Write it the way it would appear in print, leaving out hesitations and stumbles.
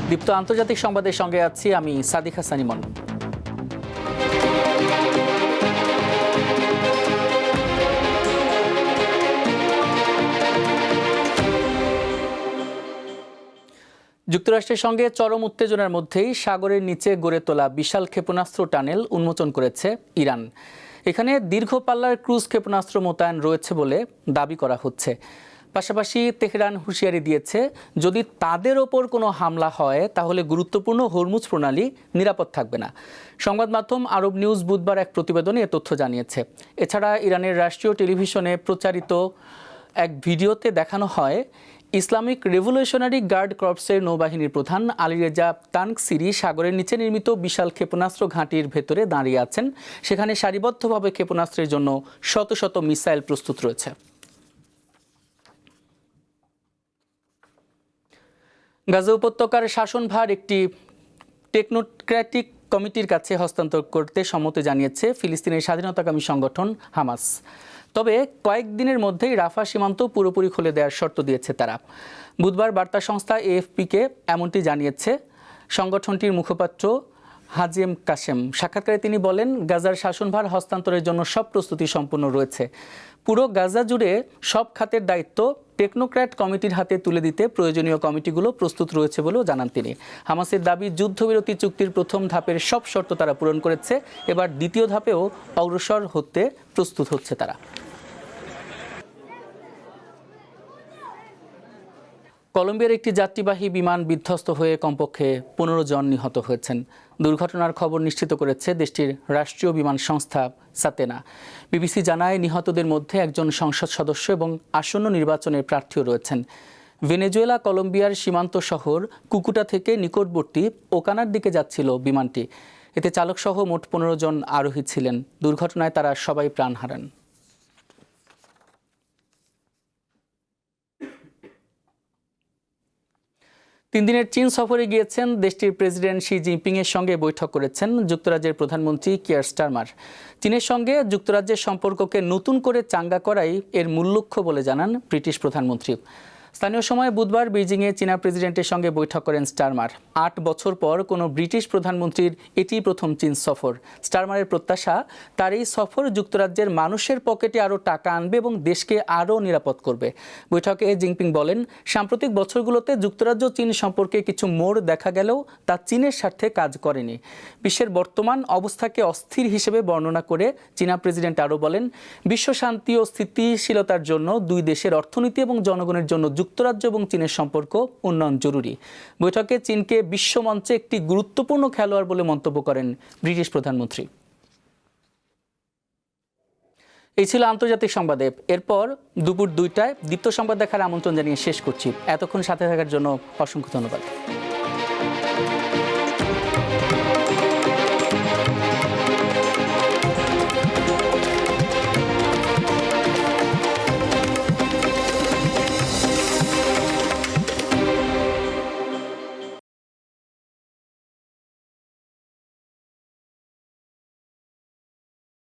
দীপ্ত আন্তর্জাতিক সংবাদের সঙ্গে আছি আমি সাদিক হাসান ইমন। যুক্তরাষ্ট্রের সঙ্গে চরম উত্তেজনার মধ্যেই সাগরের নিচে গড়ে তোলা বিশাল ক্ষেপণাস্ত্র টানেল উন্মোচন করেছে ইরান। এখানে দীর্ঘ পাল্লার ক্রুজ ক্ষেপণাস্ত্র মোতায়েন রয়েছে বলে দাবি করা হচ্ছে। পাশাপাশি তেহরান হুঁশিয়ারি দিয়েছে, যদি তাদের ওপর কোনো হামলা হয় তাহলে গুরুত্বপূর্ণ হরমুজ প্রণালী নিরাপদ থাকবে না। সংবাদ মাধ্যম আরব নিউজ বুধবার এক প্রতিবেদনে এ তথ্য জানিয়েছে। এছাড়া ইরানের রাষ্ট্রীয় টেলিভিশনে প্রচারিত এক ভিডিওতে দেখানো হয়, ইসলামিক রেভলিউশনারি গার্ড কর্পসের নৌবাহিনীর প্রধান আলীরেজা তানকসিরি সাগরের নিচে নির্মিত বিশাল ক্ষেপণাস্ত্র ঘাঁটির ভেতরে দাঁড়িয়ে আছেন। সেখানে সারিবদ্ধভাবে ক্ষেপণাস্ত্রের জন্য শত শত মিসাইল প্রস্তুত রয়েছে। গাজা উপত্যকার শাসনভার একটি টেকনোক্র্যাটিক কমিটির কাছে হস্তান্তর করতে সম্মতি জানিয়েছে ফিলিস্তিনের স্বাধীনতাকামী সংগঠন হামাস। তবে কয়েকদিনের মধ্যেই রাফা সীমান্ত পুরোপুরি খুলে দেওয়ার শর্ত দিয়েছে তারা। বুধবার বার্তা সংস্থা এএফপিকে এমনটি জানিয়েছে সংগঠনটির মুখপাত্র হাজেম কাশেম। সাক্ষাৎকারে তিনি বলেন, গাজার শাসনভার হস্তান্তরের জন্য সব প্রস্তুতি সম্পন্ন রয়েছে। পুরো গাজা জুড়ে সব খাতের দায়িত্ব টেকনোক্র্যাট কমিটির হাতে তুলে দিতে প্রয়োজনীয় কমিটিগুলো প্রস্তুত রয়েছে বলেও জানান তিনি। হামাসের দাবি, যুদ্ধবিরতি চুক্তির প্রথম ধাপের সব শর্ত তারা পূরণ করেছে, এবার দ্বিতীয় ধাপেও অগ্রসর হতে প্রস্তুত হচ্ছে তারা। কলম্বিয়ার একটি যাত্রীবাহী বিমান বিধ্বস্ত হয়ে কমপক্ষে 15 জন নিহত হয়েছেন। দুর্ঘটনার খবর নিশ্চিত করেছে দেশটির রাষ্ট্রীয় বিমান সংস্থা সাতেনা। বিবিসি জানায়, নিহতদের মধ্যে একজন সংসদ সদস্য এবং আসন্ন নির্বাচনের প্রার্থীও রয়েছেন। ভেনেজুয়েলা কলম্বিয়ার সীমান্ত শহর কুকুটা থেকে নিকটবর্তী ওকানার দিকে যাচ্ছিল বিমানটি। এতে চালকসহ মোট 15 জন আরোহী ছিলেন। দুর্ঘটনায় তারা সবাই প্রাণ হারান। তিন দিনের চীন সফরে গিয়েছেন দেশটির প্রেসিডেন্ট শি জিনপিং এর সঙ্গে বৈঠক করেছেন যুক্তরাজ্যের প্রধানমন্ত্রী কিয়ার স্টারমার। চীনের সঙ্গে যুক্তরাজ্যের সম্পর্ককে নতুন করে চাঙ্গা করাই এর মূল লক্ষ্য বলে জানান ব্রিটিশ প্রধানমন্ত্রী। স্থানীয় সময় বুধবার বেইজিংয়ে চীনা প্রেসিডেন্টের সঙ্গে বৈঠক করেন স্টারমার। 8 বছর পর কোনো ব্রিটিশ প্রধানমন্ত্রীর এটি প্রথম চীন সফর। স্টারমারের প্রত্যাশা, তার এই সফর যুক্তরাজ্যের মানুষের পকেটে আরও টাকা আনবে এবং দেশকে আরও নিরাপদ করবে। বৈঠকে জিনপিং বলেন, সাম্প্রতিক বছরগুলোতে যুক্তরাজ্য চীন সম্পর্কে কিছু মোড় দেখা গেলেও তা চীনের স্বার্থে কাজ করেনি। বিশ্বের বর্তমান অবস্থাকে অস্থির হিসেবে বর্ণনা করে চীনা প্রেসিডেন্ট আরও বলেন, বিশ্ব শান্তি ও স্থিতিশীলতার জন্য দুই দেশের অর্থনীতি এবং জনগণের জন্য যুক্তরাজ্য এবং চীনের সম্পর্ক উন্নয়ন জরুরি। বৈঠকে চীনকে বিশ্বমঞ্চে একটি গুরুত্বপূর্ণ খেলোয়াড় বলে মন্তব্য করেন ব্রিটিশ প্রধানমন্ত্রী। এই ছিল আন্তর্জাতিক সংবাদে। এরপর দুপুর 2টায় দীপ্ত সংবাদ দেখার আমন্ত্রণ জানিয়ে শেষ করছি। এতক্ষণ সাথে থাকার জন্য অসংখ্য ধন্যবাদ।